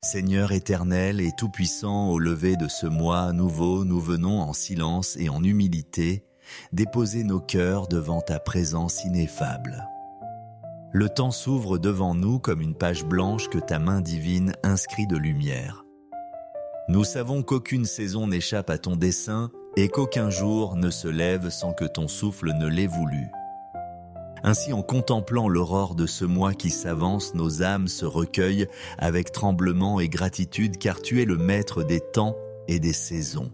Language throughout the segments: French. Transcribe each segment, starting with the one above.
Seigneur éternel et tout-puissant, au lever de ce mois nouveau, nous venons en silence et en humilité déposer nos cœurs devant ta présence ineffable. Le temps s'ouvre devant nous comme une page blanche que ta main divine inscrit de lumière. Nous savons qu'aucune saison n'échappe à ton dessein et qu'aucun jour ne se lève sans que ton souffle ne l'ait voulu. Ainsi, en contemplant l'aurore de ce mois qui s'avance, nos âmes se recueillent avec tremblement et gratitude, car tu es le maître des temps et des saisons.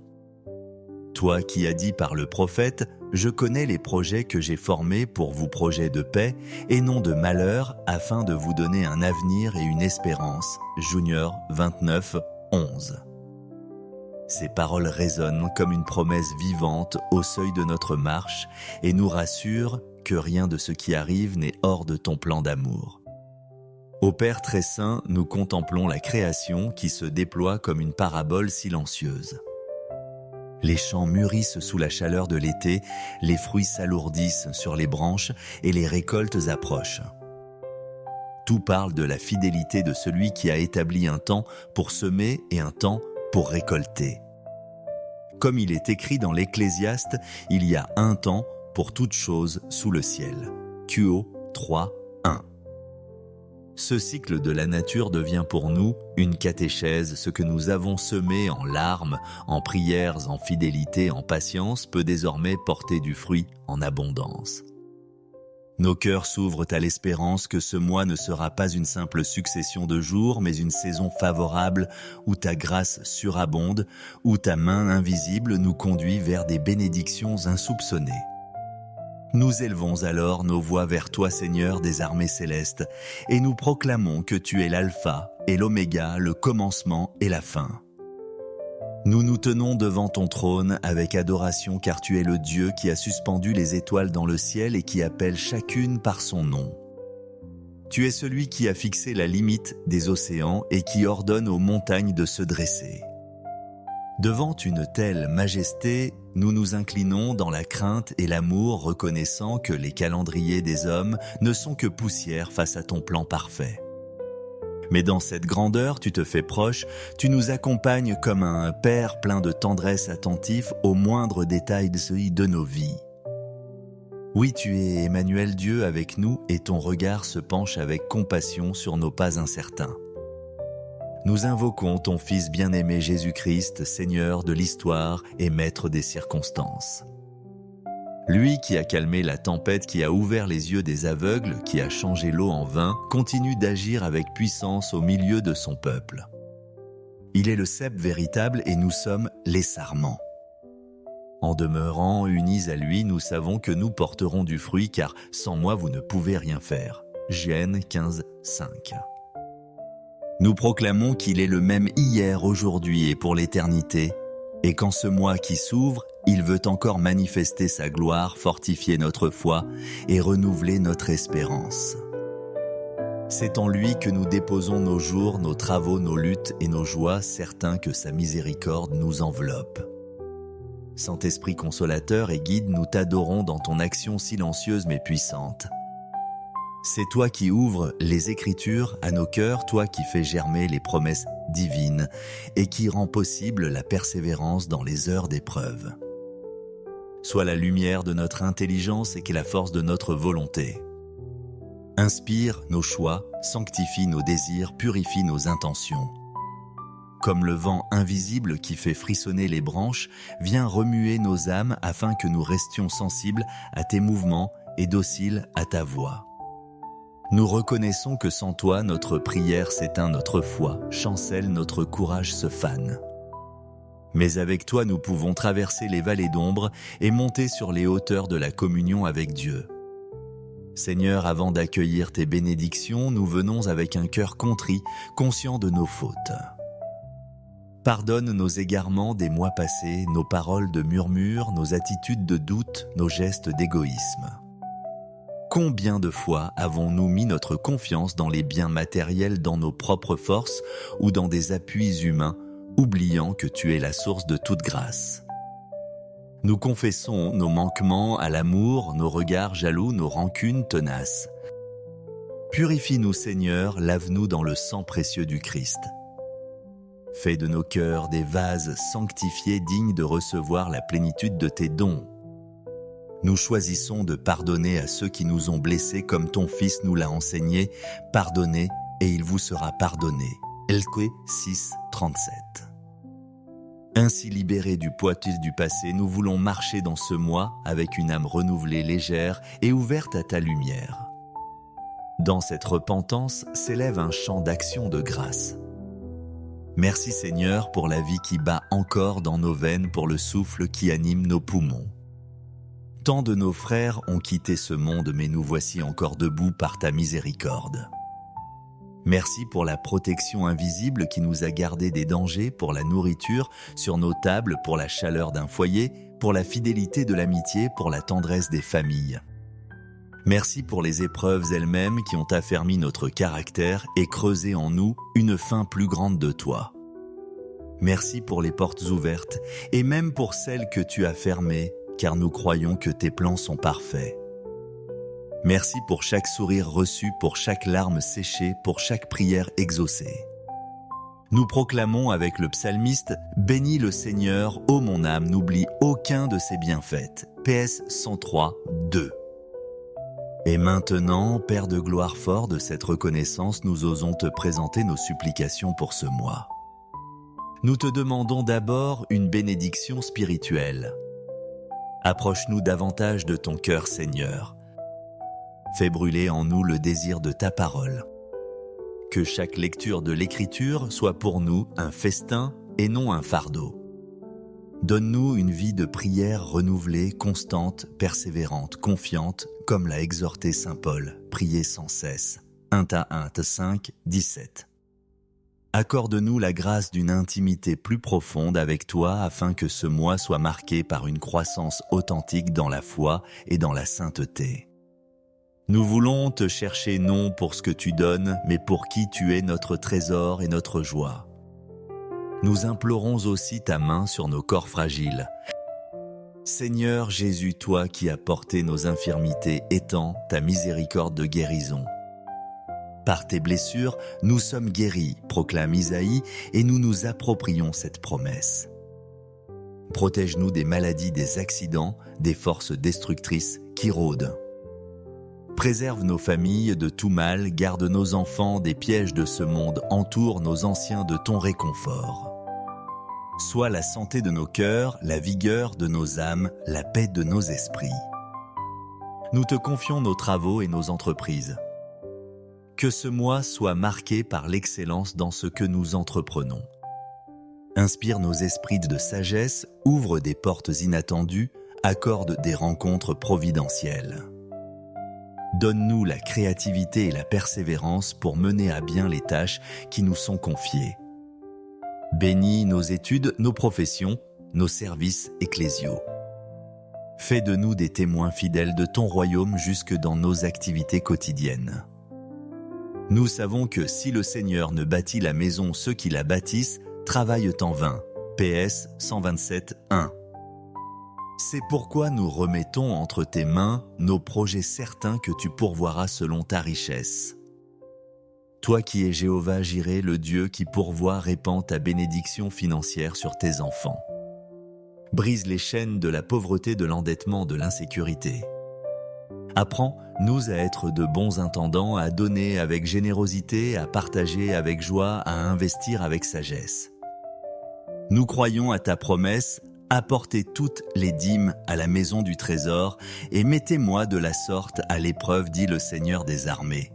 Toi qui as dit par le prophète, « Je connais les projets que j'ai formés pour vous, projets de paix et non de malheur, afin de vous donner un avenir et une espérance. » Junior 29, 11. Ces paroles résonnent comme une promesse vivante au seuil de notre marche et nous rassurent que rien de ce qui arrive n'est hors de ton plan d'amour. Ô Père très saint, nous contemplons la création qui se déploie comme une parabole silencieuse. Les champs mûrissent sous la chaleur de l'été, les fruits s'alourdissent sur les branches et les récoltes approchent. Tout parle de la fidélité de celui qui a établi un temps pour semer et un temps pour récolter. Comme il est écrit dans l'Ecclésiaste, il y a un temps pour toute chose sous le ciel. QO 3, 1. Ce cycle de la nature devient pour nous une catéchèse. Ce que nous avons semé en larmes, en prières, en fidélité, en patience peut désormais porter du fruit en abondance. Nos cœurs s'ouvrent à l'espérance que ce mois ne sera pas une simple succession de jours, mais une saison favorable où ta grâce surabonde, où ta main invisible nous conduit vers des bénédictions insoupçonnées. Nous élevons alors nos voix vers toi, Seigneur des armées célestes, et nous proclamons que tu es l'alpha et l'oméga, le commencement et la fin. Nous nous tenons devant ton trône avec adoration, car tu es le Dieu qui a suspendu les étoiles dans le ciel et qui appelle chacune par son nom. Tu es celui qui a fixé la limite des océans et qui ordonne aux montagnes de se dresser. Devant une telle majesté, nous nous inclinons dans la crainte et l'amour, reconnaissant que les calendriers des hommes ne sont que poussière face à ton plan parfait. Mais dans cette grandeur, tu te fais proche, tu nous accompagnes comme un père plein de tendresse attentif aux moindres détails de nos vies. Oui, tu es Emmanuel, Dieu avec nous, et ton regard se penche avec compassion sur nos pas incertains. Nous invoquons ton Fils bien-aimé Jésus-Christ, Seigneur de l'histoire et Maître des circonstances. Lui qui a calmé la tempête, qui a ouvert les yeux des aveugles, qui a changé l'eau en vin, continue d'agir avec puissance au milieu de son peuple. Il est le cep véritable et nous sommes les sarments. En demeurant unis à lui, nous savons que nous porterons du fruit, car sans moi vous ne pouvez rien faire. Genèse 15, 5. Nous proclamons qu'il est le même hier, aujourd'hui et pour l'éternité, et qu'en ce mois qui s'ouvre, il veut encore manifester sa gloire, fortifier notre foi et renouveler notre espérance. C'est en lui que nous déposons nos jours, nos travaux, nos luttes et nos joies, certains que sa miséricorde nous enveloppe. Saint-Esprit consolateur et guide, nous t'adorons dans ton action silencieuse mais puissante. C'est toi qui ouvres les Écritures à nos cœurs, toi qui fais germer les promesses divines et qui rend possible la persévérance dans les heures d'épreuve. Sois la lumière de notre intelligence et la force de notre volonté. Inspire nos choix, sanctifie nos désirs, purifie nos intentions. Comme le vent invisible qui fait frissonner les branches, viens remuer nos âmes afin que nous restions sensibles à tes mouvements et dociles à ta voix. Nous reconnaissons que sans toi, notre prière s'éteint, notre foi chancelle, notre courage se fane. Mais avec toi, nous pouvons traverser les vallées d'ombre et monter sur les hauteurs de la communion avec Dieu. Seigneur, avant d'accueillir tes bénédictions, nous venons avec un cœur contrit, conscient de nos fautes. Pardonne nos égarements des mois passés, nos paroles de murmure, nos attitudes de doute, nos gestes d'égoïsme. Combien de fois avons-nous mis notre confiance dans les biens matériels, dans nos propres forces ou dans des appuis humains, oubliant que tu es la source de toute grâce? Nous confessons nos manquements à l'amour, nos regards jaloux, nos rancunes tenaces. Purifie-nous, Seigneur, lave-nous dans le sang précieux du Christ. Fais de nos cœurs des vases sanctifiés dignes de recevoir la plénitude de tes dons. Nous choisissons de pardonner à ceux qui nous ont blessés comme ton Fils nous l'a enseigné. Pardonnez et il vous sera pardonné. Elque 6, 37. Ainsi libérés du poids du passé, nous voulons marcher dans ce mois avec une âme renouvelée, légère et ouverte à ta lumière. Dans cette repentance s'élève un chant d'action de grâce. Merci Seigneur pour la vie qui bat encore dans nos veines, pour le souffle qui anime nos poumons. Tant de nos frères ont quitté ce monde, mais nous voici encore debout par ta miséricorde. Merci pour la protection invisible qui nous a gardés des dangers, pour la nourriture sur nos tables, pour la chaleur d'un foyer, pour la fidélité de l'amitié, pour la tendresse des familles. Merci pour les épreuves elles-mêmes qui ont affermi notre caractère et creusé en nous une faim plus grande de toi. Merci pour les portes ouvertes et même pour celles que tu as fermées, car nous croyons que tes plans sont parfaits. Merci pour chaque sourire reçu, pour chaque larme séchée, pour chaque prière exaucée. Nous proclamons avec le psalmiste « Bénis le Seigneur, ô mon âme, n'oublie aucun de ses bienfaits » PS 103, 2. Et maintenant, Père de gloire, fort de cette reconnaissance, nous osons te présenter nos supplications pour ce mois. Nous te demandons d'abord une bénédiction spirituelle. Approche-nous davantage de ton cœur, Seigneur. Fais brûler en nous le désir de ta parole. Que chaque lecture de l'Écriture soit pour nous un festin et non un fardeau. Donne-nous une vie de prière renouvelée, constante, persévérante, confiante, comme l'a exhorté saint Paul, priez sans cesse. 1 Corinthiens 5, 17. Accorde-nous la grâce d'une intimité plus profonde avec toi afin que ce mois soit marqué par une croissance authentique dans la foi et dans la sainteté. Nous voulons te chercher non pour ce que tu donnes, mais pour qui tu es notre trésor et notre joie. Nous implorons aussi ta main sur nos corps fragiles. Seigneur Jésus, toi qui as porté nos infirmités, étends ta miséricorde de guérison. Par tes blessures, nous sommes guéris, proclame Isaïe, et nous nous approprions cette promesse. Protège-nous des maladies, des accidents, des forces destructrices qui rôdent. Préserve nos familles de tout mal, garde nos enfants des pièges de ce monde, entoure nos anciens de ton réconfort. Sois la santé de nos cœurs, la vigueur de nos âmes, la paix de nos esprits. Nous te confions nos travaux et nos entreprises. Que ce mois soit marqué par l'excellence dans ce que nous entreprenons. Inspire nos esprits de sagesse, ouvre des portes inattendues, accorde des rencontres providentielles. Donne-nous la créativité et la persévérance pour mener à bien les tâches qui nous sont confiées. Bénis nos études, nos professions, nos services ecclésiaux. Fais de nous des témoins fidèles de ton royaume jusque dans nos activités quotidiennes. Nous savons que si le Seigneur ne bâtit la maison, ceux qui la bâtissent travaillent en vain. PS 127, 1. C'est pourquoi nous remettons entre tes mains nos projets certains que tu pourvoiras selon ta richesse. Toi qui es Jéhovah Jireh, le Dieu qui pourvoit, répand ta bénédiction financière sur tes enfants. Brise les chaînes de la pauvreté, de l'endettement, de l'insécurité. Apprends-nous à être de bons intendants, à donner avec générosité, à partager avec joie, à investir avec sagesse. Nous croyons à ta promesse, apportez toutes les dîmes à la maison du trésor et mettez-moi de la sorte à l'épreuve, dit le Seigneur des armées.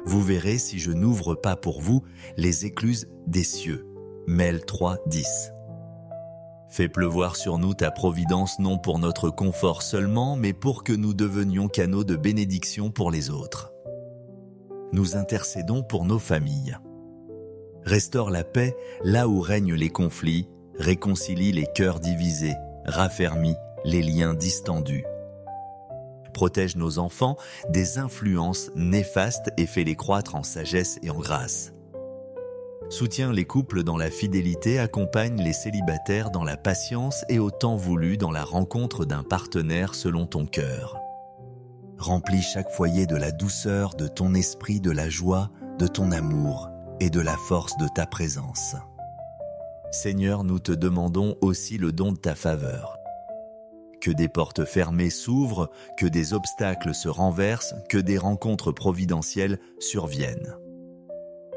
Vous verrez si je n'ouvre pas pour vous les écluses des cieux. Maël 3, 10. Fais pleuvoir sur nous ta providence non pour notre confort seulement, mais pour que nous devenions canaux de bénédiction pour les autres. Nous intercédons pour nos familles. Restaure la paix là où règnent les conflits, réconcilie les cœurs divisés, raffermit les liens distendus. Protège nos enfants des influences néfastes et fais-les croître en sagesse et en grâce. Soutiens les couples dans la fidélité, accompagne les célibataires dans la patience et au temps voulu dans la rencontre d'un partenaire selon ton cœur. Remplis chaque foyer de la douceur de ton esprit, de la joie, de ton amour et de la force de ta présence. Seigneur, nous te demandons aussi le don de ta faveur. Que des portes fermées s'ouvrent, que des obstacles se renversent, que des rencontres providentielles surviennent.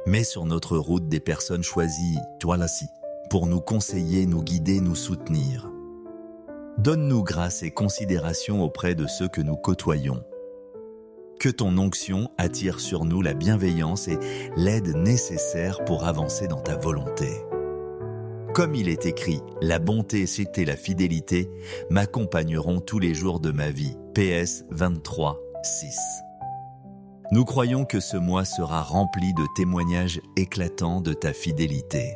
Mets sur notre route des personnes choisies, toi là-ci, pour nous conseiller, nous guider, nous soutenir. Donne-nous grâce et considération auprès de ceux que nous côtoyons. Que ton onction attire sur nous la bienveillance et l'aide nécessaire pour avancer dans ta volonté. Comme il est écrit, la bonté et la fidélité m'accompagneront tous les jours de ma vie. PS 23, 6. Nous croyons que ce mois sera rempli de témoignages éclatants de ta fidélité.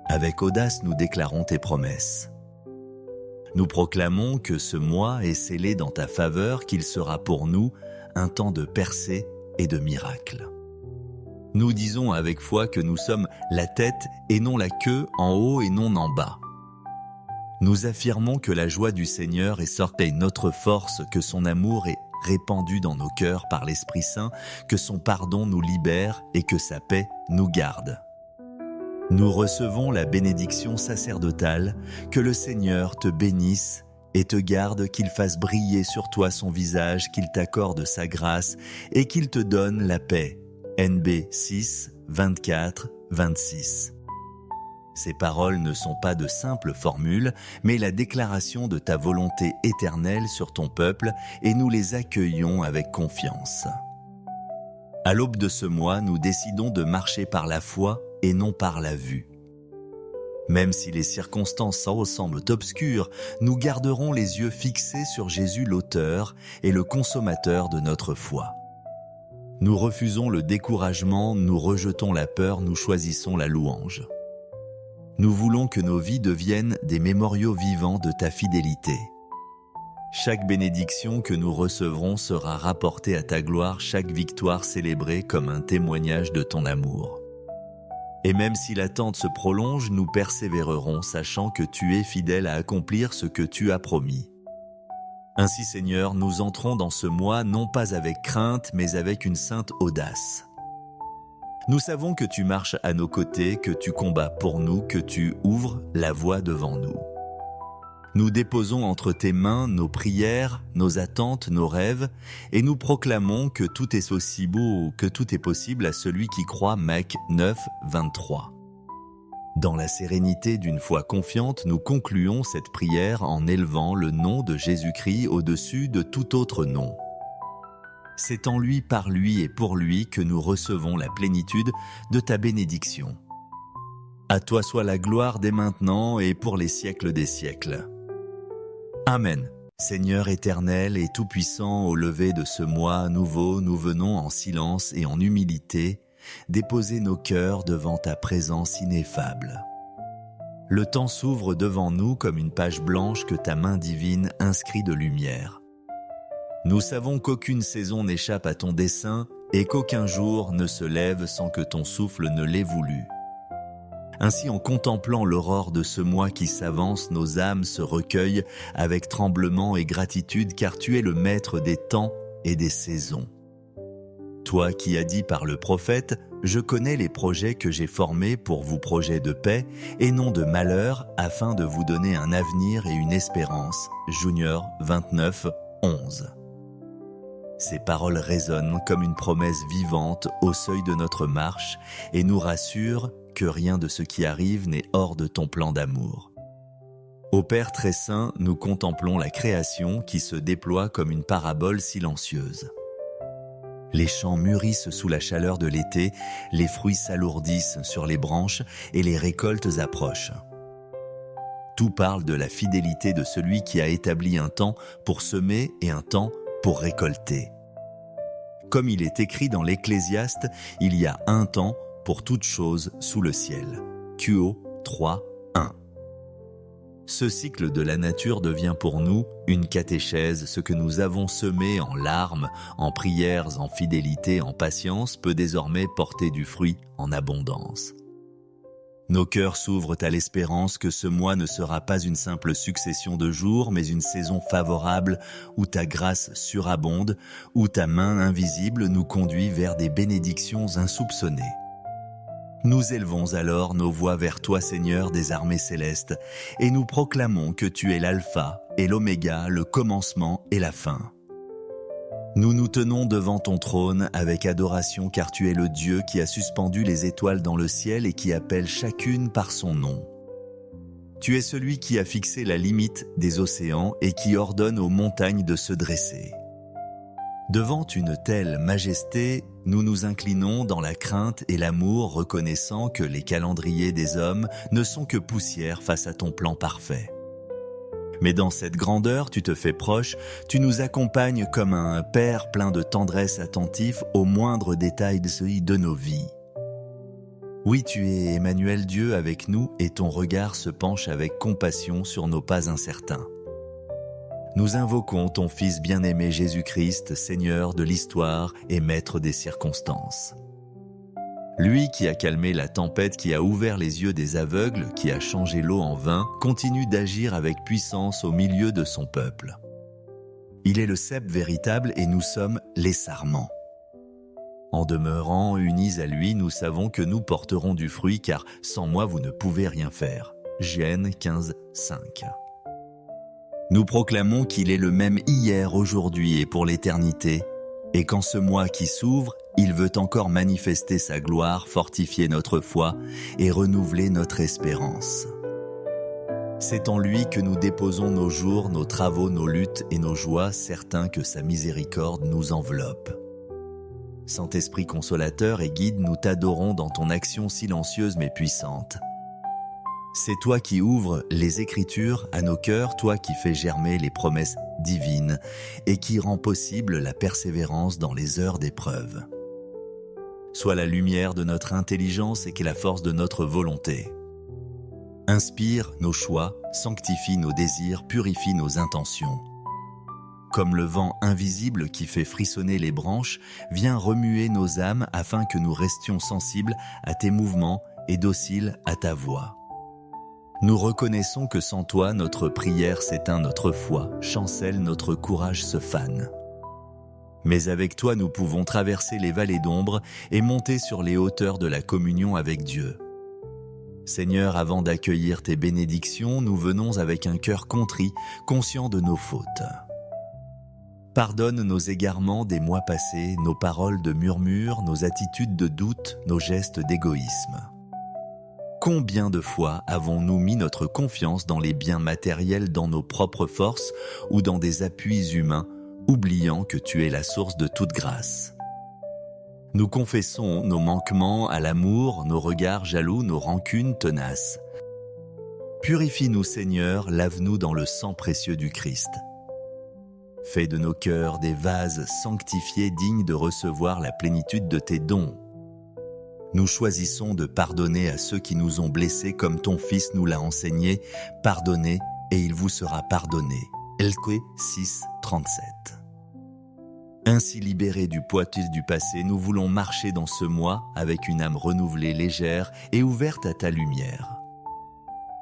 Avec audace, nous déclarons tes promesses. Nous proclamons que ce mois est scellé dans ta faveur, qu'il sera pour nous un temps de percée et de miracles. Nous disons avec foi que nous sommes la tête et non la queue, en haut et non en bas. Nous affirmons que la joie du Seigneur est sortie notre force, que son amour est répandu dans nos cœurs par l'Esprit Saint, que son pardon nous libère et que sa paix nous garde. Nous recevons la bénédiction sacerdotale, que le Seigneur te bénisse et te garde, qu'il fasse briller sur toi son visage, qu'il t'accorde sa grâce et qu'il te donne la paix. NB 6, 24, 26. Ces paroles ne sont pas de simples formules, mais la déclaration de ta volonté éternelle sur ton peuple, et nous les accueillons avec confiance. À l'aube de ce mois, nous décidons de marcher par la foi et non par la vue. Même si les circonstances semblent obscures, nous garderons les yeux fixés sur Jésus l'auteur et le consommateur de notre foi. Nous refusons le découragement, nous rejetons la peur, nous choisissons la louange. Nous voulons que nos vies deviennent des mémoriaux vivants de ta fidélité. Chaque bénédiction que nous recevrons sera rapportée à ta gloire, chaque victoire célébrée comme un témoignage de ton amour. Et même si l'attente se prolonge, nous persévérerons, sachant que tu es fidèle à accomplir ce que tu as promis. Ainsi, Seigneur, nous entrons dans ce mois non pas avec crainte, mais avec une sainte audace. Nous savons que tu marches à nos côtés, que tu combats pour nous, que tu ouvres la voie devant nous. Nous déposons entre tes mains nos prières, nos attentes, nos rêves, et nous proclamons que tout est aussi beau, que tout est possible à celui qui croit. Mac 9, 23. Dans la sérénité d'une foi confiante, nous concluons cette prière en élevant le nom de Jésus-Christ au-dessus de tout autre nom. C'est en lui, par lui et pour lui que nous recevons la plénitude de ta bénédiction. À toi soit la gloire dès maintenant et pour les siècles des siècles. Amen. Seigneur éternel et tout-puissant, au lever de ce mois nouveau, nous venons en silence et en humilité déposer nos cœurs devant ta présence ineffable. Le temps s'ouvre devant nous comme une page blanche que ta main divine inscrit de lumière. Nous savons qu'aucune saison n'échappe à ton dessein et qu'aucun jour ne se lève sans que ton souffle ne l'ait voulu. Ainsi, en contemplant l'aurore de ce mois qui s'avance, nos âmes se recueillent avec tremblement et gratitude, car tu es le maître des temps et des saisons. Toi qui as dit par le prophète, « Je connais les projets que j'ai formés pour vous, projets de paix et non de malheur, afin de vous donner un avenir et une espérance. » Junior 29, 11. Ces paroles résonnent comme une promesse vivante au seuil de notre marche et nous rassurent que rien de ce qui arrive n'est hors de ton plan d'amour. Ô Père très saint, nous contemplons la création qui se déploie comme une parabole silencieuse. Les champs mûrissent sous la chaleur de l'été, les fruits s'alourdissent sur les branches et les récoltes approchent. Tout parle de la fidélité de celui qui a établi un temps pour semer et un temps pour récolter. Comme il est écrit dans l'Ecclésiaste, il y a un temps pour toute chose sous le ciel. QO 3, 1. Ce cycle de la nature devient pour nous une catéchèse. Ce que nous avons semé en larmes, en prières, en fidélité, en patience peut désormais porter du fruit en abondance. Nos cœurs s'ouvrent à l'espérance que ce mois ne sera pas une simple succession de jours, mais une saison favorable où ta grâce surabonde, où ta main invisible nous conduit vers des bénédictions insoupçonnées. Nous élevons alors nos voix vers toi, Seigneur des armées célestes, et nous proclamons que tu es l'alpha et l'oméga, le commencement et la fin. Nous nous tenons devant ton trône avec adoration, car tu es le Dieu qui a suspendu les étoiles dans le ciel et qui appelle chacune par son nom. Tu es celui qui a fixé la limite des océans et qui ordonne aux montagnes de se dresser. Devant une telle majesté, nous nous inclinons dans la crainte et l'amour, reconnaissant que les calendriers des hommes ne sont que poussière face à ton plan parfait. Mais dans cette grandeur, tu te fais proche, tu nous accompagnes comme un père plein de tendresse attentif aux moindres détails de nos vies. Oui, tu es Emmanuel, Dieu avec nous, et ton regard se penche avec compassion sur nos pas incertains. Nous invoquons ton Fils bien-aimé Jésus-Christ, Seigneur de l'histoire et Maître des circonstances. Lui qui a calmé la tempête, qui a ouvert les yeux des aveugles, qui a changé l'eau en vin, continue d'agir avec puissance au milieu de son peuple. Il est le cep véritable et nous sommes les sarments. En demeurant unis à lui, nous savons que nous porterons du fruit, car sans moi vous ne pouvez rien faire. Genèse 15, 5. Nous proclamons qu'il est le même hier, aujourd'hui et pour l'éternité, et qu'en ce mois qui s'ouvre, il veut encore manifester sa gloire, fortifier notre foi et renouveler notre espérance. C'est en lui que nous déposons nos jours, nos travaux, nos luttes et nos joies, certains que sa miséricorde nous enveloppe. Saint-Esprit consolateur et guide, nous t'adorons dans ton action silencieuse mais puissante. C'est toi qui ouvres les Écritures à nos cœurs, toi qui fais germer les promesses divines et qui rend possible la persévérance dans les heures d'épreuve. Sois la lumière de notre intelligence et qu'est la force de notre volonté. Inspire nos choix, sanctifie nos désirs, purifie nos intentions. Comme le vent invisible qui fait frissonner les branches, viens remuer nos âmes afin que nous restions sensibles à tes mouvements et dociles à ta voix. Nous reconnaissons que sans toi, notre prière s'éteint, notre foi chancelle, notre courage se fane. Mais avec toi, nous pouvons traverser les vallées d'ombre et monter sur les hauteurs de la communion avec Dieu. Seigneur, avant d'accueillir tes bénédictions, nous venons avec un cœur contrit, conscient de nos fautes. Pardonne nos égarements des mois passés, nos paroles de murmure, nos attitudes de doute, nos gestes d'égoïsme. Combien de fois avons-nous mis notre confiance dans les biens matériels, dans nos propres forces ou dans des appuis humains, oubliant que tu es la source de toute grâce. Nous confessons nos manquements à l'amour, nos regards jaloux, nos rancunes tenaces. Purifie-nous, Seigneur, lave-nous dans le sang précieux du Christ. Fais de nos cœurs des vases sanctifiés dignes de recevoir la plénitude de tes dons. Nous choisissons de pardonner à ceux qui nous ont blessés comme ton Fils nous l'a enseigné. Pardonnez et il vous sera pardonné. Lk 6, 37. Ainsi libérés du poids du passé, nous voulons marcher dans ce mois avec une âme renouvelée, légère et ouverte à ta lumière.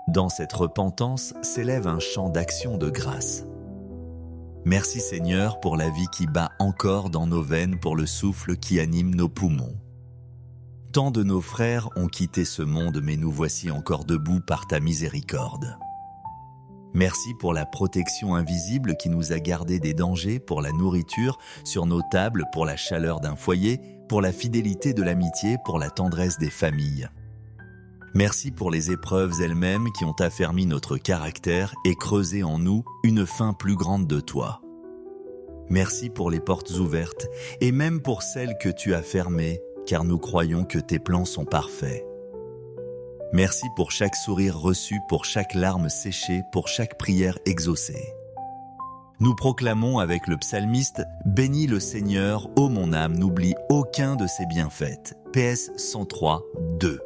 Dans cette repentance s'élève un chant d'action de grâce. Merci Seigneur pour la vie qui bat encore dans nos veines, pour le souffle qui anime nos poumons. Tant de nos frères ont quitté ce monde, mais nous voici encore debout par ta miséricorde. Merci pour la protection invisible qui nous a gardés des dangers, pour la nourriture sur nos tables, pour la chaleur d'un foyer, pour la fidélité de l'amitié, pour la tendresse des familles. Merci pour les épreuves elles-mêmes qui ont affermi notre caractère et creusé en nous une faim plus grande de toi. Merci pour les portes ouvertes et même pour celles que tu as fermées, car nous croyons que tes plans sont parfaits. Merci pour chaque sourire reçu, pour chaque larme séchée, pour chaque prière exaucée. Nous proclamons avec le psalmiste « Bénis le Seigneur, ô mon âme, n'oublie aucun de ses bienfaits » PS 103, 2.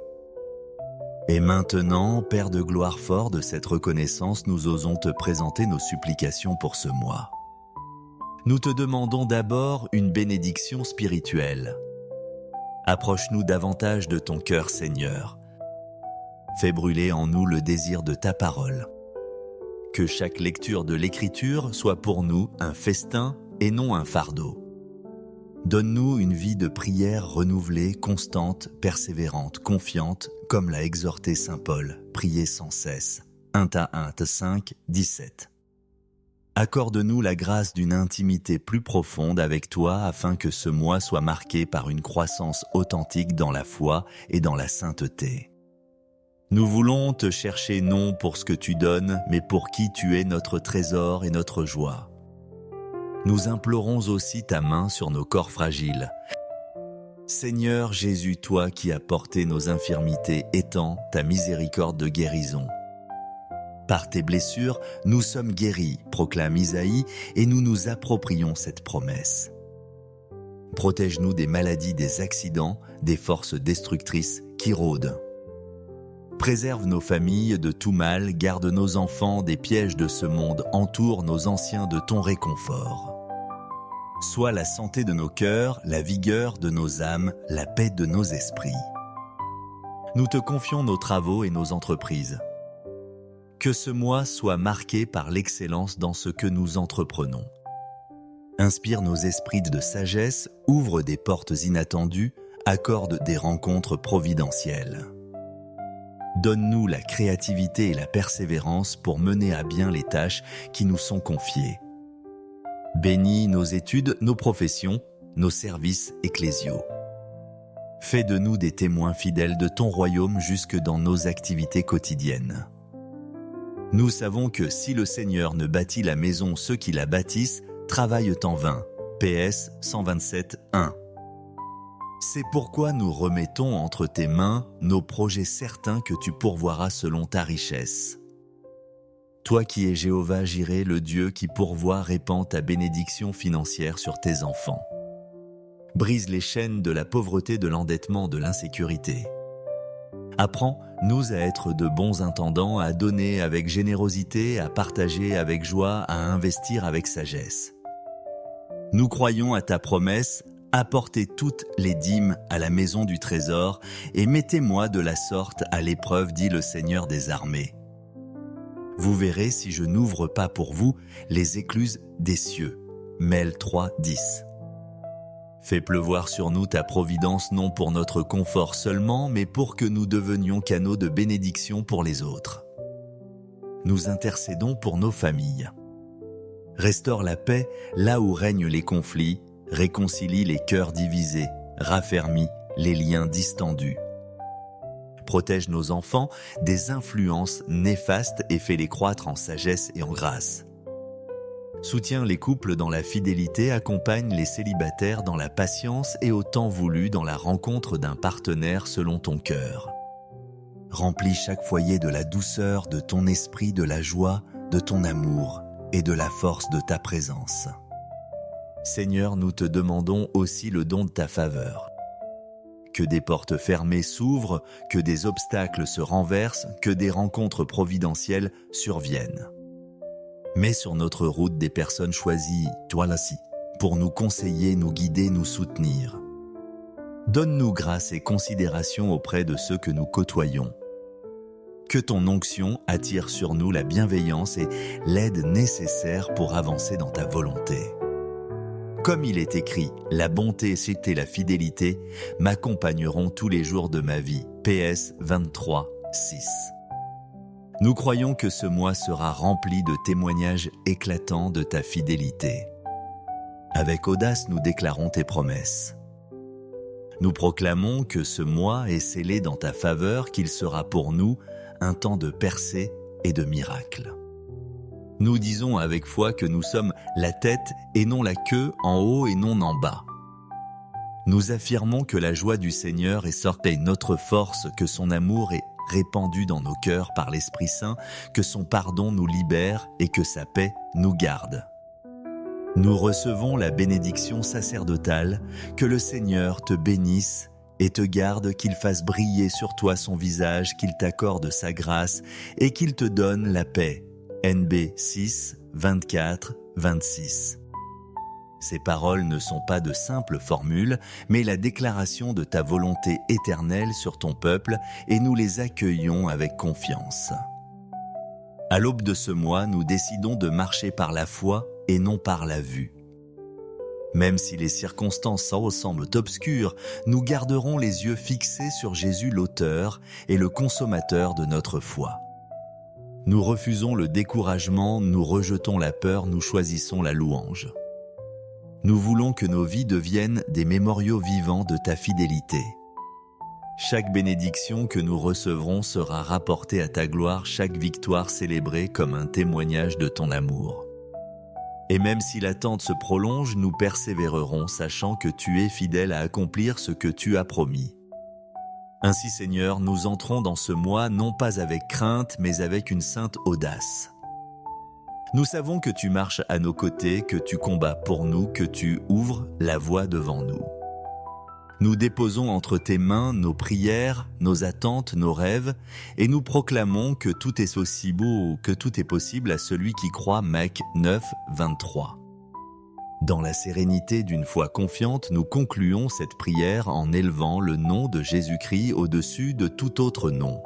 Et maintenant, Père de gloire, fort de cette reconnaissance, nous osons te présenter nos supplications pour ce mois. Nous te demandons d'abord une bénédiction spirituelle. Approche-nous davantage de ton cœur, Seigneur. Fais brûler en nous le désir de ta parole. Que chaque lecture de l'Écriture soit pour nous un festin et non un fardeau. Donne-nous une vie de prière renouvelée, constante, persévérante, confiante, comme l'a exhorté saint Paul, priez sans cesse. 1 Corinthiens 5, 17. Accorde-nous la grâce d'une intimité plus profonde avec toi afin que ce mois soit marqué par une croissance authentique dans la foi et dans la sainteté. Nous voulons te chercher non pour ce que tu donnes, mais pour qui tu es notre trésor et notre joie. Nous implorons aussi ta main sur nos corps fragiles. Seigneur Jésus, toi qui as porté nos infirmités, étends ta miséricorde de guérison. Par tes blessures, nous sommes guéris, proclame Isaïe, et nous nous approprions cette promesse. Protège-nous des maladies, des accidents, des forces destructrices qui rôdent. Préserve nos familles de tout mal, garde nos enfants des pièges de ce monde, entoure nos anciens de ton réconfort. Sois la santé de nos cœurs, la vigueur de nos âmes, la paix de nos esprits. Nous te confions nos travaux et nos entreprises. Que ce mois soit marqué par l'excellence dans ce que nous entreprenons. Inspire nos esprits de sagesse, ouvre des portes inattendues, accorde des rencontres providentielles. Donne-nous la créativité et la persévérance pour mener à bien les tâches qui nous sont confiées. Bénis nos études, nos professions, nos services ecclésiaux. Fais de nous des témoins fidèles de ton royaume jusque dans nos activités quotidiennes. Nous savons que si le Seigneur ne bâtit la maison, ceux qui la bâtissent travaillent en vain. PS 127, 1. C'est pourquoi nous remettons entre tes mains nos projets certains que tu pourvoiras selon ta richesse. Toi qui es Jéhovah Jireh, le Dieu qui pourvoit, répand ta bénédiction financière sur tes enfants. Brise les chaînes de la pauvreté, de l'endettement, de l'insécurité. Apprends-nous à être de bons intendants, à donner avec générosité, à partager avec joie, à investir avec sagesse. Nous croyons à ta promesse, apportez toutes les dîmes à la maison du trésor et mettez-moi de la sorte à l'épreuve, dit le Seigneur des armées. Vous verrez si je n'ouvre pas pour vous les écluses des cieux. Maël 3, 10. Fais pleuvoir sur nous ta providence non pour notre confort seulement, mais pour que nous devenions canaux de bénédiction pour les autres. Nous intercédons pour nos familles. Restaure la paix là où règnent les conflits, réconcilie les cœurs divisés, raffermit les liens distendus. Protège nos enfants des influences néfastes et fais-les croître en sagesse et en grâce. Soutiens les couples dans la fidélité, accompagne les célibataires dans la patience et au temps voulu dans la rencontre d'un partenaire selon ton cœur. Remplis chaque foyer de la douceur de ton esprit, de la joie, de ton amour et de la force de ta présence. Seigneur, nous te demandons aussi le don de ta faveur. Que des portes fermées s'ouvrent, que des obstacles se renversent, que des rencontres providentielles surviennent. Mets sur notre route des personnes choisies, toi là-ci, pour nous conseiller, nous guider, nous soutenir. Donne-nous grâce et considération auprès de ceux que nous côtoyons. Que ton onction attire sur nous la bienveillance et l'aide nécessaire pour avancer dans ta volonté. Comme il est écrit, la bonté et la fidélité m'accompagneront tous les jours de ma vie. PS 23, 6. Nous croyons que ce mois sera rempli de témoignages éclatants de ta fidélité. Avec audace, nous déclarons tes promesses. Nous proclamons que ce mois est scellé dans ta faveur, qu'il sera pour nous un temps de percée et de miracles. Nous disons avec foi que nous sommes la tête et non la queue, en haut et non en bas. Nous affirmons que la joie du Seigneur est sortie notre force, que son amour est répandu dans nos cœurs par l'Esprit Saint, que son pardon nous libère et que sa paix nous garde. Nous recevons la bénédiction sacerdotale, que le Seigneur te bénisse et te garde, qu'il fasse briller sur toi son visage, qu'il t'accorde sa grâce et qu'il te donne la paix. NB 6, 24, 26. Ces paroles ne sont pas de simples formules, mais la déclaration de ta volonté éternelle sur ton peuple, et nous les accueillons avec confiance. À l'aube de ce mois, nous décidons de marcher par la foi et non par la vue. Même si les circonstances semblent obscures, nous garderons les yeux fixés sur Jésus l'auteur et le consommateur de notre foi. Nous refusons le découragement, nous rejetons la peur, nous choisissons la louange. Nous voulons que nos vies deviennent des mémoriaux vivants de ta fidélité. Chaque bénédiction que nous recevrons sera rapportée à ta gloire, chaque victoire célébrée comme un témoignage de ton amour. Et même si l'attente se prolonge, nous persévérerons, sachant que tu es fidèle à accomplir ce que tu as promis. Ainsi, Seigneur, nous entrons dans ce mois non pas avec crainte, mais avec une sainte audace. Nous savons que tu marches à nos côtés, que tu combats pour nous, que tu ouvres la voie devant nous. Nous déposons entre tes mains nos prières, nos attentes, nos rêves, et nous proclamons que tout est aussi beau, que tout est possible à celui qui croit. Mac 9, 23. Dans la sérénité d'une foi confiante, nous concluons cette prière en élevant le nom de Jésus-Christ au-dessus de tout autre nom.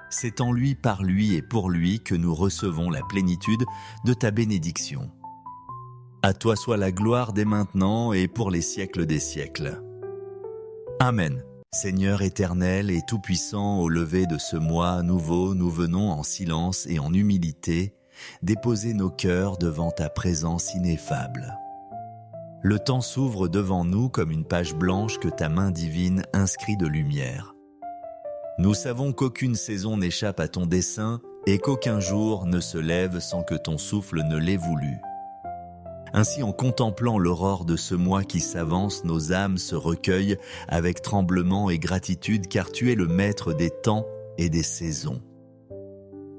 C'est en lui, par lui et pour lui que nous recevons la plénitude de ta bénédiction. À toi soit la gloire dès maintenant et pour les siècles des siècles. Amen. Seigneur éternel et tout-puissant, au lever de ce mois nouveau, nous venons en silence et en humilité déposer nos cœurs devant ta présence ineffable. Le temps s'ouvre devant nous comme une page blanche que ta main divine inscrit de lumière. Nous savons qu'aucune saison n'échappe à ton dessein et qu'aucun jour ne se lève sans que ton souffle ne l'ait voulu. Ainsi, en contemplant l'aurore de ce mois qui s'avance, nos âmes se recueillent avec tremblement et gratitude, car tu es le maître des temps et des saisons.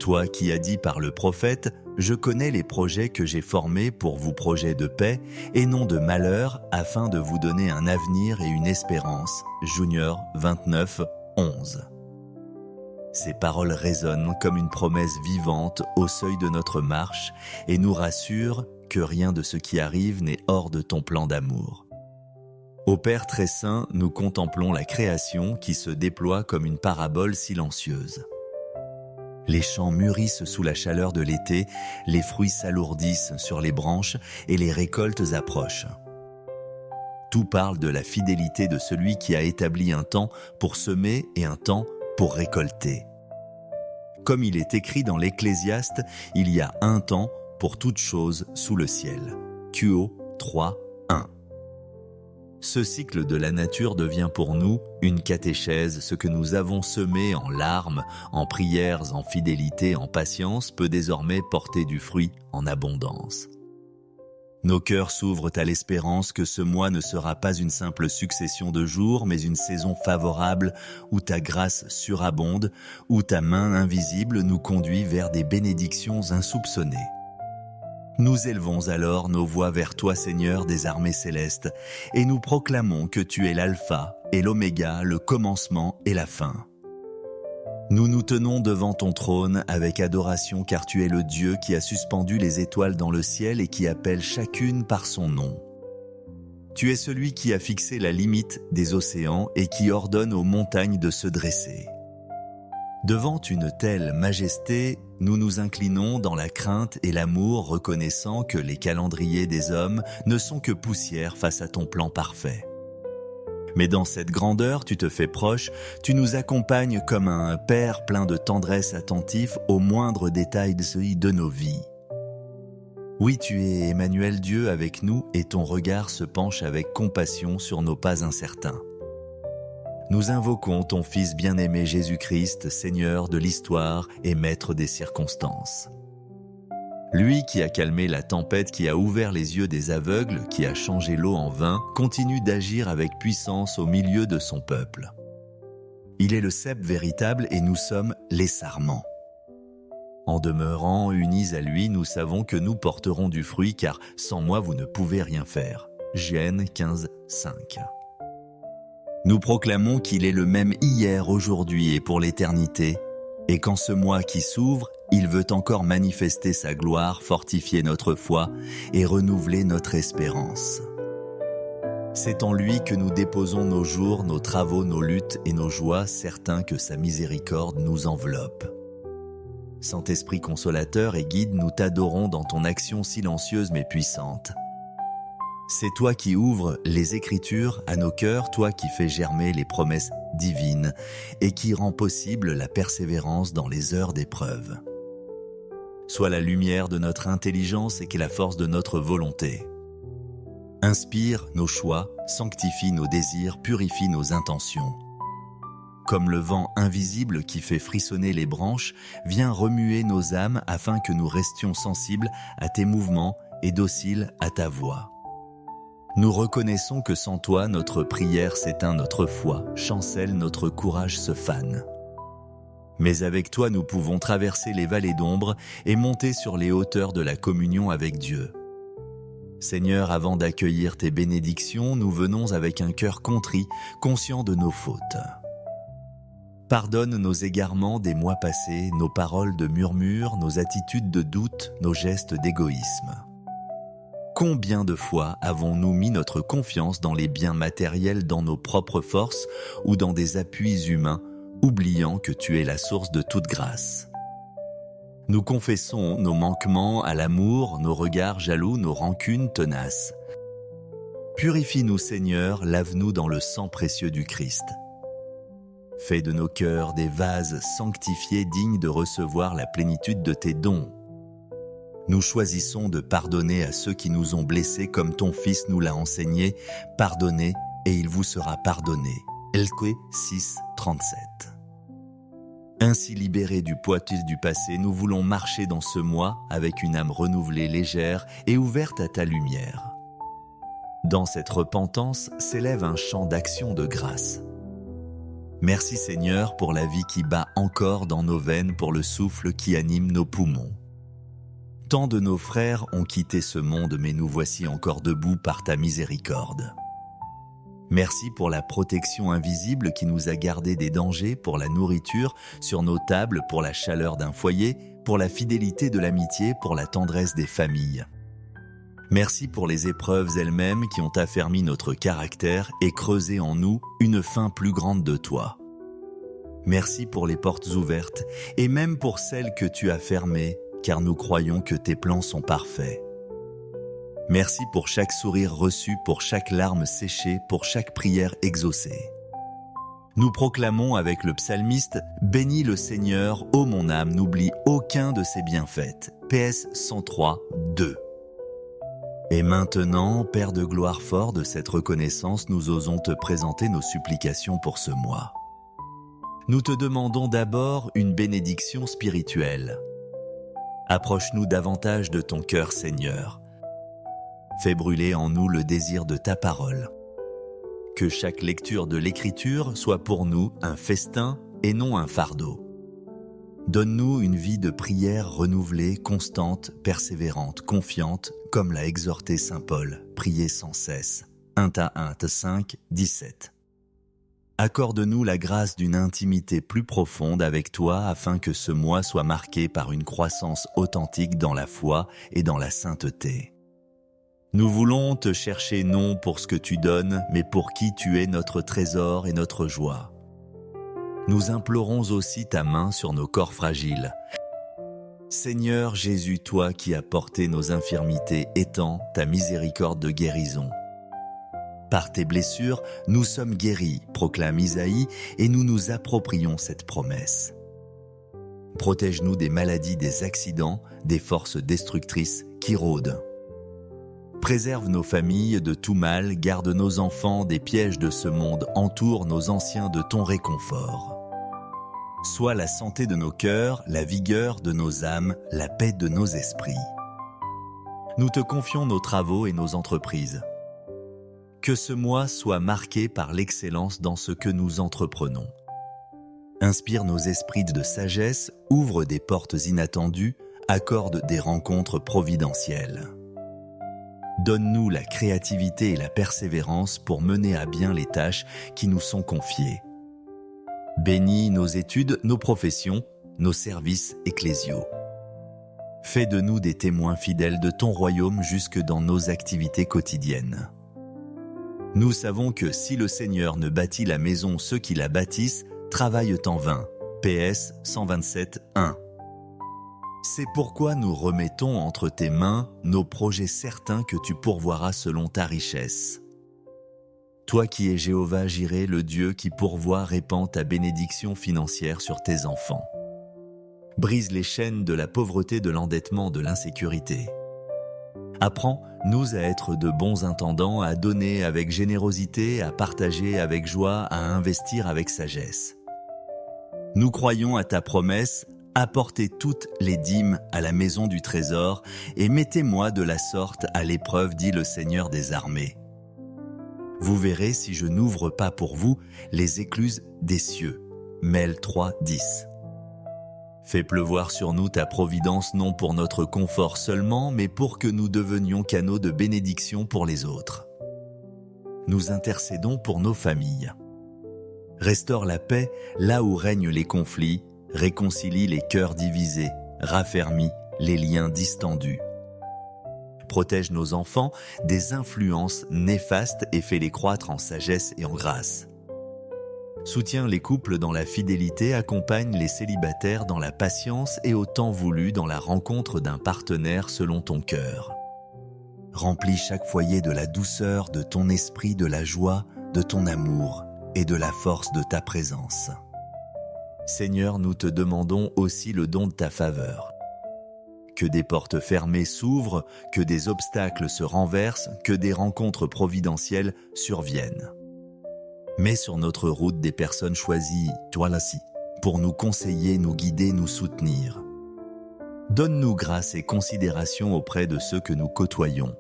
Toi qui as dit par le prophète, « Je connais les projets que j'ai formés pour vous, projets de paix et non de malheur, afin de vous donner un avenir et une espérance. » Junior 29, 11. Ces paroles résonnent comme une promesse vivante au seuil de notre marche et nous rassurent que rien de ce qui arrive n'est hors de ton plan d'amour. Ô Père très saint, nous contemplons la création qui se déploie comme une parabole silencieuse. Les champs mûrissent sous la chaleur de l'été, les fruits s'alourdissent sur les branches et les récoltes approchent. Tout parle de la fidélité de celui qui a établi un temps pour semer et un temps pour récolter. Comme il est écrit dans l'Ecclésiaste, il y a un temps pour toute chose sous le ciel. QO 3, 1. Ce cycle de la nature devient pour nous une catéchèse. Ce que nous avons semé en larmes, en prières, en fidélité, en patience peut désormais porter du fruit en abondance. Nos cœurs s'ouvrent à l'espérance que ce mois ne sera pas une simple succession de jours, mais une saison favorable où ta grâce surabonde, où ta main invisible nous conduit vers des bénédictions insoupçonnées. Nous élevons alors nos voix vers toi, Seigneur des armées célestes, et nous proclamons que tu es l'alpha et l'oméga, le commencement et la fin. Nous nous tenons devant ton trône avec adoration, car tu es le Dieu qui a suspendu les étoiles dans le ciel et qui appelle chacune par son nom. Tu es celui qui a fixé la limite des océans et qui ordonne aux montagnes de se dresser. Devant une telle majesté, nous nous inclinons dans la crainte et l'amour, reconnaissant que les calendriers des hommes ne sont que poussière face à ton plan parfait. Mais dans cette grandeur, tu te fais proche, tu nous accompagnes comme un père plein de tendresse attentif aux moindres détails de nos vies. Oui, tu es Emmanuel, Dieu avec nous, et ton regard se penche avec compassion sur nos pas incertains. Nous invoquons ton Fils bien-aimé Jésus-Christ, Seigneur de l'histoire et Maître des circonstances. Lui qui a calmé la tempête, qui a ouvert les yeux des aveugles, qui a changé l'eau en vin, continue d'agir avec puissance au milieu de son peuple. Il est le cep véritable et nous sommes les sarments. En demeurant unis à lui, nous savons que nous porterons du fruit, car sans moi vous ne pouvez rien faire. Genèse 15, 5. Nous proclamons qu'il est le même hier, aujourd'hui et pour l'éternité, et qu'en ce mois qui s'ouvre, il veut encore manifester sa gloire, fortifier notre foi et renouveler notre espérance. C'est en lui que nous déposons nos jours, nos travaux, nos luttes et nos joies, certains que sa miséricorde nous enveloppe. Saint-Esprit consolateur et guide, nous t'adorons dans ton action silencieuse mais puissante. C'est toi qui ouvres les Écritures à nos cœurs, toi qui fais germer les promesses divines et qui rend possible la persévérance dans les heures d'épreuve. Sois la lumière de notre intelligence et qui est la force de notre volonté. Inspire nos choix, sanctifie nos désirs, purifie nos intentions. Comme le vent invisible qui fait frissonner les branches, viens remuer nos âmes afin que nous restions sensibles à tes mouvements et dociles à ta voix. Nous reconnaissons que sans toi, notre prière s'éteint, notre foi chancelle, notre courage se fane. Mais avec toi, nous pouvons traverser les vallées d'ombre et monter sur les hauteurs de la communion avec Dieu. Seigneur, avant d'accueillir tes bénédictions, nous venons avec un cœur contrit, conscient de nos fautes. Pardonne nos égarements des mois passés, nos paroles de murmure, nos attitudes de doute, nos gestes d'égoïsme. Combien de fois avons-nous mis notre confiance dans les biens matériels, dans nos propres forces ou dans des appuis humains, oubliant que tu es la source de toute grâce. Nous confessons nos manquements à l'amour, nos regards jaloux, nos rancunes tenaces. Purifie-nous, Seigneur, lave-nous dans le sang précieux du Christ. Fais de nos cœurs des vases sanctifiés dignes de recevoir la plénitude de tes dons. Nous choisissons de pardonner à ceux qui nous ont blessés comme ton Fils nous l'a enseigné. Pardonnez et il vous sera pardonné. Elque 6, 37. Ainsi libérés du poids du passé, nous voulons marcher dans ce mois avec une âme renouvelée, légère et ouverte à ta lumière. Dans cette repentance s'élève un chant d'action de grâce. Merci Seigneur pour la vie qui bat encore dans nos veines, pour le souffle qui anime nos poumons. Tant de nos frères ont quitté ce monde, mais nous voici encore debout par ta miséricorde. Merci pour la protection invisible qui nous a gardés des dangers, pour la nourriture sur nos tables, pour la chaleur d'un foyer, pour la fidélité de l'amitié, pour la tendresse des familles. Merci pour les épreuves elles-mêmes qui ont affermi notre caractère et creusé en nous une faim plus grande de toi. Merci pour les portes ouvertes et même pour celles que tu as fermées, car nous croyons que tes plans sont parfaits. Merci pour chaque sourire reçu, pour chaque larme séchée, pour chaque prière exaucée. Nous proclamons avec le psalmiste « Bénis le Seigneur, ô mon âme, n'oublie aucun de ses bienfaits » PS 103, 2. Et maintenant, Père de gloire, fort de cette reconnaissance, nous osons te présenter nos supplications pour ce mois. Nous te demandons d'abord une bénédiction spirituelle. Approche-nous davantage de ton cœur, Seigneur. Fais brûler en nous le désir de ta parole. Que chaque lecture de l'Écriture soit pour nous un festin et non un fardeau. Donne-nous une vie de prière renouvelée, constante, persévérante, confiante, comme l'a exhorté saint Paul, priez sans cesse. 1 Corinthiens 5, 17. Accorde-nous la grâce d'une intimité plus profonde avec toi afin que ce mois soit marqué par une croissance authentique dans la foi et dans la sainteté. Nous voulons te chercher non pour ce que tu donnes, mais pour qui tu es notre trésor et notre joie. Nous implorons aussi ta main sur nos corps fragiles. Seigneur Jésus, toi qui as porté nos infirmités, étends ta miséricorde de guérison. Par tes blessures, nous sommes guéris, proclame Isaïe, et nous nous approprions cette promesse. Protège-nous des maladies, des accidents, des forces destructrices qui rôdent. Préserve nos familles de tout mal, garde nos enfants des pièges de ce monde, entoure nos anciens de ton réconfort. Sois la santé de nos cœurs, la vigueur de nos âmes, la paix de nos esprits. Nous te confions nos travaux et nos entreprises. Que ce mois soit marqué par l'excellence dans ce que nous entreprenons. Inspire nos esprits de sagesse, ouvre des portes inattendues, accorde des rencontres providentielles. Donne-nous la créativité et la persévérance pour mener à bien les tâches qui nous sont confiées. Bénis nos études, nos professions, nos services ecclésiaux. Fais de nous des témoins fidèles de ton royaume jusque dans nos activités quotidiennes. Nous savons que si le Seigneur ne bâtit la maison, ceux qui la bâtissent travaillent en vain. PS 127, 1. C'est pourquoi nous remettons entre tes mains nos projets certains que tu pourvoiras selon ta richesse. Toi qui es Jéhovah Jireh, le Dieu qui pourvoit, répand ta bénédiction financière sur tes enfants. Brise les chaînes de la pauvreté, de l'endettement, de l'insécurité. Apprends-nous à être de bons intendants, à donner avec générosité, à partager avec joie, à investir avec sagesse. Nous croyons à ta promesse, apportez toutes les dîmes à la maison du trésor et mettez-moi de la sorte à l'épreuve, dit le Seigneur des armées. Vous verrez si je n'ouvre pas pour vous les écluses des cieux. Mel 3, 10. Fais pleuvoir sur nous ta providence, non pour notre confort seulement, mais pour que nous devenions canaux de bénédiction pour les autres. Nous intercédons pour nos familles. Restaure la paix là où règnent les conflits, réconcilie les cœurs divisés, raffermit les liens distendus. Protège nos enfants des influences néfastes et fais-les croître en sagesse et en grâce. Soutiens les couples dans la fidélité, accompagne les célibataires dans la patience et au temps voulu dans la rencontre d'un partenaire selon ton cœur. Remplis chaque foyer de la douceur de ton esprit, de la joie, de ton amour et de la force de ta présence. Seigneur, nous te demandons aussi le don de ta faveur. Que des portes fermées s'ouvrent, que des obstacles se renversent, que des rencontres providentielles surviennent. Mets sur notre route des personnes choisies, toi là-ci, pour nous conseiller, nous guider, nous soutenir. Donne-nous grâce et considération auprès de ceux que nous côtoyons.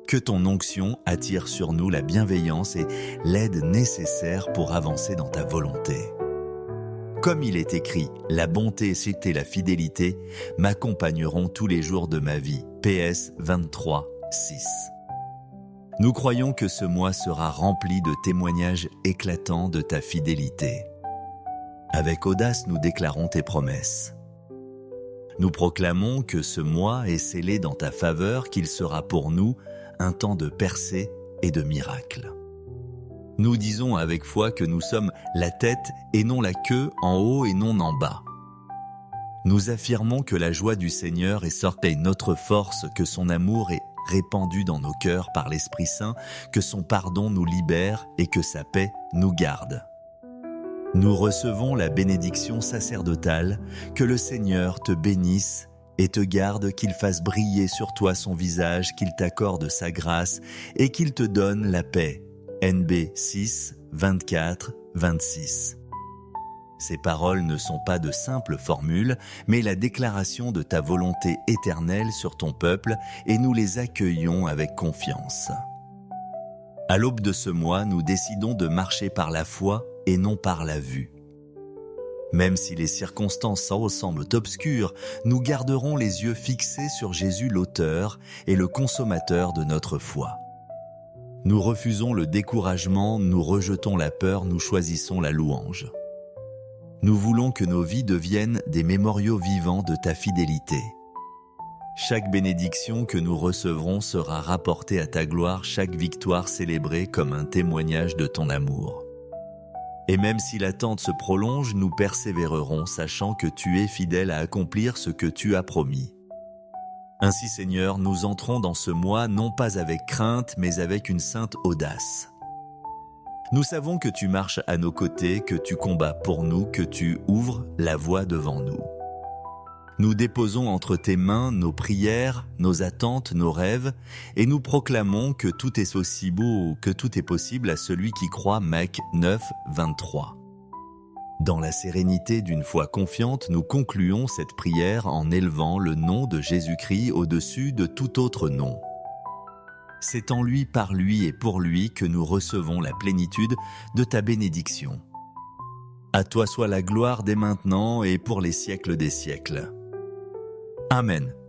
Que ton onction attire sur nous la bienveillance et l'aide nécessaire pour avancer dans ta volonté. Comme il est écrit, la bonté et la fidélité m'accompagneront tous les jours de ma vie. PS 23, 6. Nous croyons que ce mois sera rempli de témoignages éclatants de ta fidélité. Avec audace, nous déclarons tes promesses. Nous proclamons que ce mois est scellé dans ta faveur, qu'il sera pour nous un temps de percée et de miracles. Nous disons avec foi que nous sommes la tête et non la queue, en haut et non en bas. Nous affirmons que la joie du Seigneur est sortie notre force, que son amour est répandu dans nos cœurs par l'Esprit Saint, que son pardon nous libère et que sa paix nous garde. Nous recevons la bénédiction sacerdotale, que le Seigneur te bénisse et te garde, qu'il fasse briller sur toi son visage, qu'il t'accorde sa grâce et qu'il te donne la paix. NB 6, 24, 26. Ces paroles ne sont pas de simples formules, mais la déclaration de ta volonté éternelle sur ton peuple, et nous les accueillons avec confiance. À l'aube de ce mois, nous décidons de marcher par la foi et non par la vue. Même si les circonstances semblent obscures, nous garderons les yeux fixés sur Jésus, l'auteur et le consommateur de notre foi. Nous refusons le découragement, nous rejetons la peur, nous choisissons la louange. Nous voulons que nos vies deviennent des mémoriaux vivants de ta fidélité. Chaque bénédiction que nous recevrons sera rapportée à ta gloire, chaque victoire célébrée comme un témoignage de ton amour. Et même si l'attente se prolonge, nous persévérerons, sachant que tu es fidèle à accomplir ce que tu as promis. Ainsi, Seigneur, nous entrons dans ce mois non pas avec crainte, mais avec une sainte audace. Nous savons que tu marches à nos côtés, que tu combats pour nous, que tu ouvres la voie devant nous. Nous déposons entre tes mains nos prières, nos attentes, nos rêves, et nous proclamons que tout est possible, à celui qui croit. Mac 9, 23. Dans la sérénité d'une foi confiante, nous concluons cette prière en élevant le nom de Jésus-Christ au-dessus de tout autre nom. C'est en lui, par lui et pour lui que nous recevons la plénitude de ta bénédiction. À toi soit la gloire dès maintenant et pour les siècles des siècles. Amen.